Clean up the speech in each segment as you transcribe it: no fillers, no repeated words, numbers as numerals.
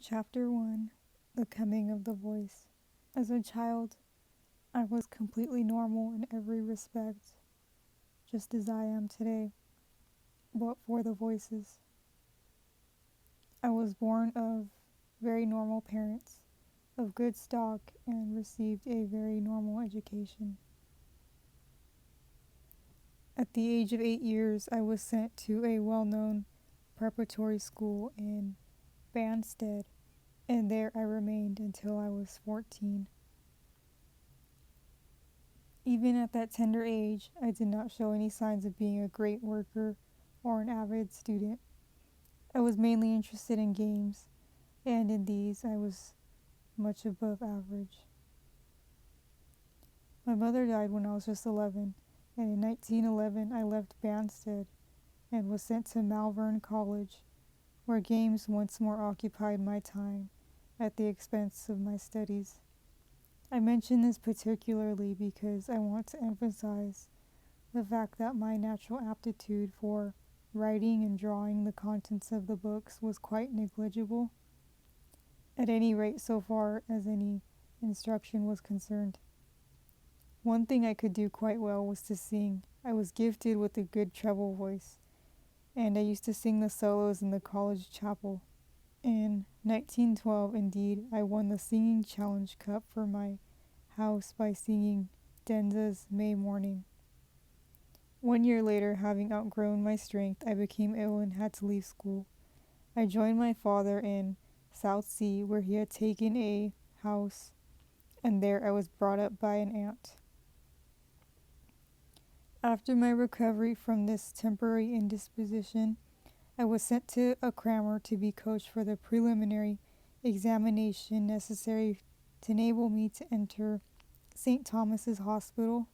Chapter 1: The Coming of the Voice. As a child, I was completely normal in every respect, just as I am today, but for the voices. I was born of very normal parents, of good stock, and received a very normal education. At the age of 8 years, I was sent to a well-known preparatory school in Banstead, and there I remained until I was 14. Even at that tender age, I did not show any signs of being a great worker or an avid student. I was mainly interested in games, and in these I was much above average. My mother died when I was just 11, and in 1911 I left Banstead and was sent to Malvern College, where games once more occupied my time at the expense of my studies. I mention this particularly because I want to emphasize the fact that my natural aptitude for writing and drawing the contents of the books was quite negligible, at any rate so far as any instruction was concerned. One thing I could do quite well was to sing. I was gifted with a good treble voice, and I used to sing the solos in the college chapel. In 1912, indeed, I won the Singing Challenge Cup for my house by singing Denza's May Morning. 1 year later, having outgrown my strength, I became ill and had to leave school. I joined my father in Southsea, where he had taken a house, and there I was brought up by an aunt. After my recovery from this temporary indisposition, I was sent to a crammer to be coached for the preliminary examination necessary to enable me to enter St. Thomas's Hospital,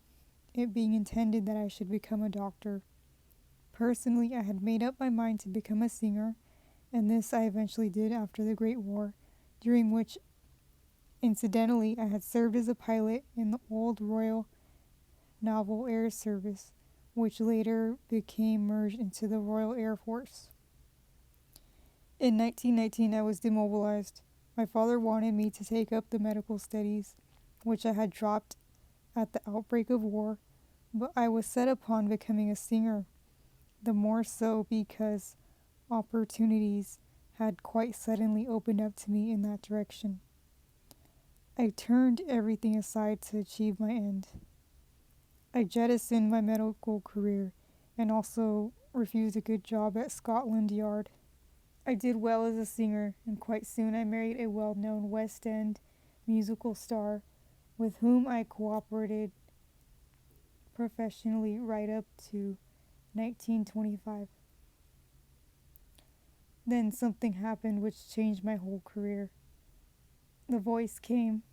it being intended that I should become a doctor. Personally, I had made up my mind to become a singer, and this I eventually did after the Great War, during which, incidentally, I had served as a pilot in the old Royal Naval Air Service, which later became merged into the Royal Air Force. In 1919, I was demobilized. My father wanted me to take up the medical studies, which I had dropped at the outbreak of war, but I was set upon becoming a singer, the more so because opportunities had quite suddenly opened up to me in that direction. I turned everything aside to achieve my end. I jettisoned my medical career and also refused a good job at Scotland Yard. I did well as a singer, and quite soon I married a well-known West End musical star with whom I cooperated professionally right up to 1925. Then something happened which changed my whole career. The voice came.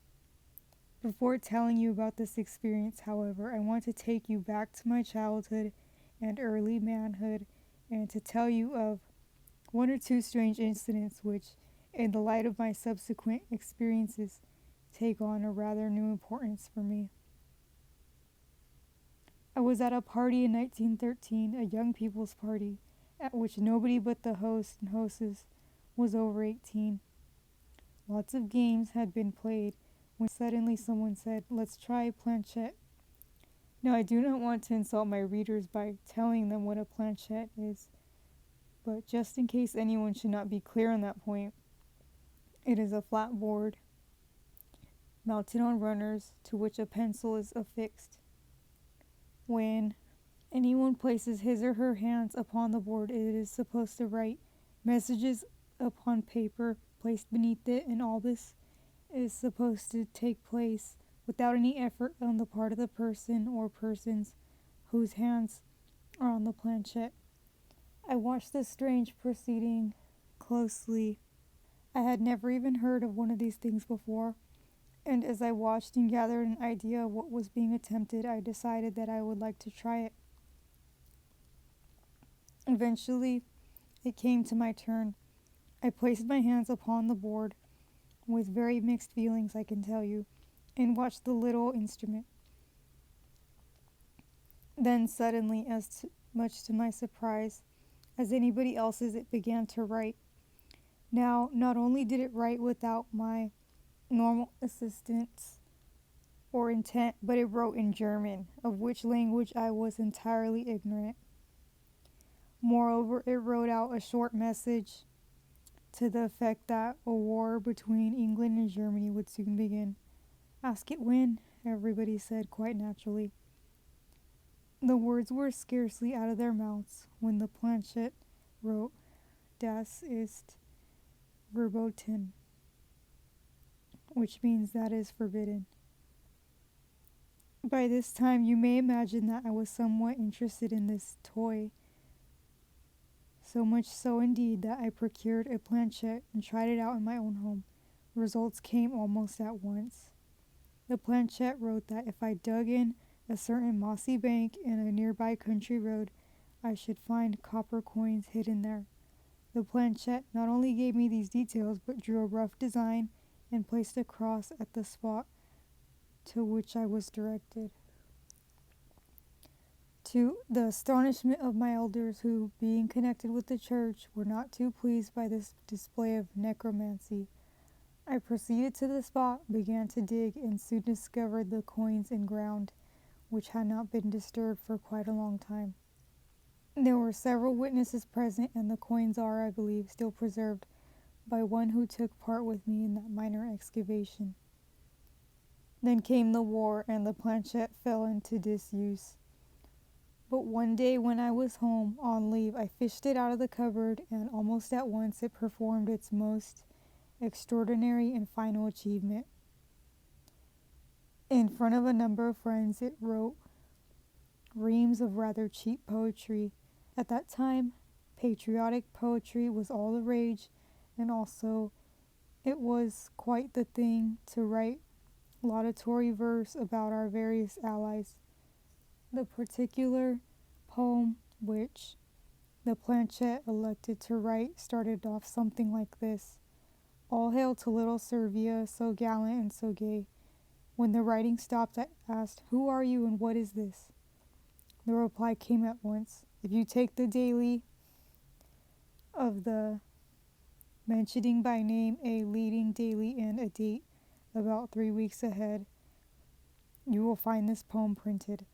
Before telling you about this experience, however, I want to take you back to my childhood and early manhood and to tell you of one or two strange incidents which, in the light of my subsequent experiences, take on a rather new importance for me. I was at a party in 1913, a young people's party, at which nobody but the host and hostess was over 18. Lots of games had been played when suddenly someone said, "Let's try planchette." Now, I do not want to insult my readers by telling them what a planchette is, but just in case anyone should not be clear on that point, it is a flat board mounted on runners to which a pencil is affixed. When anyone places his or her hands upon the board, it is supposed to write messages upon paper placed beneath it, and all this is supposed to take place without any effort on the part of the person or persons whose hands are on the planchette. I watched this strange proceeding closely. I had never even heard of one of these things before, and as I watched and gathered an idea of what was being attempted, I decided that I would like to try it. Eventually, it came to my turn. I placed my hands upon the board, with very mixed feelings, I can tell you, and watched the little instrument. Then suddenly, much to my surprise, as anybody else's, it began to write. Now, not only did it write without my normal assistance or intent, but it wrote in German, of which language I was entirely ignorant. Moreover, it wrote out a short message to the effect that a war between England and Germany would soon begin. "Ask it when," everybody said quite naturally. The words were scarcely out of their mouths when the planchette wrote, "Das ist verboten," which means that is forbidden. By this time, you may imagine that I was somewhat interested in this toy. So much so indeed that I procured a planchette and tried it out in my own home. Results came almost at once. The planchette wrote that if I dug in a certain mossy bank in a nearby country road, I should find copper coins hidden there. The planchette not only gave me these details, but drew a rough design and placed a cross at the spot to which I was directed. To the astonishment of my elders, who, being connected with the church, were not too pleased by this display of necromancy, I proceeded to the spot, began to dig, and soon discovered the coins in ground, which had not been disturbed for quite a long time. There were several witnesses present, and the coins are, I believe, still preserved by one who took part with me in that minor excavation. Then came the war, and the planchette fell into disuse. But one day when I was home on leave, I fished it out of the cupboard, and almost at once it performed its most extraordinary and final achievement. In front of a number of friends, it wrote reams of rather cheap poetry. At that time, patriotic poetry was all the rage, and also it was quite the thing to write laudatory verse about our various allies. The particular poem which the planchette elected to write started off something like this: "All hail to little Servia, so gallant and so gay." When the writing stopped, I asked, "Who are you and what is this?" The reply came at once: "If you take the daily of the mentioning by name a leading daily and a date about 3 weeks ahead, you will find this poem printed."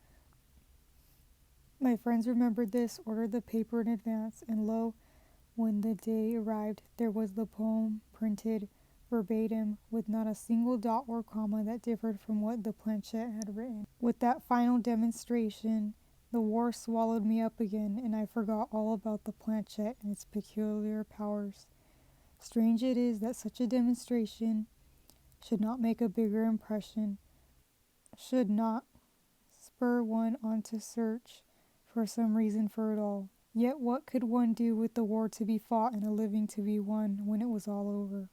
My friends remembered this, ordered the paper in advance, and lo, when the day arrived, there was the poem printed verbatim, with not a single dot or comma that differed from what the planchette had written. With that final demonstration, the war swallowed me up again, and I forgot all about the planchette and its peculiar powers. Strange it is that such a demonstration should not make a bigger impression, should not spur one on to search for some reason for it all. Yet what could one do with the war to be fought and a living to be won when it was all over?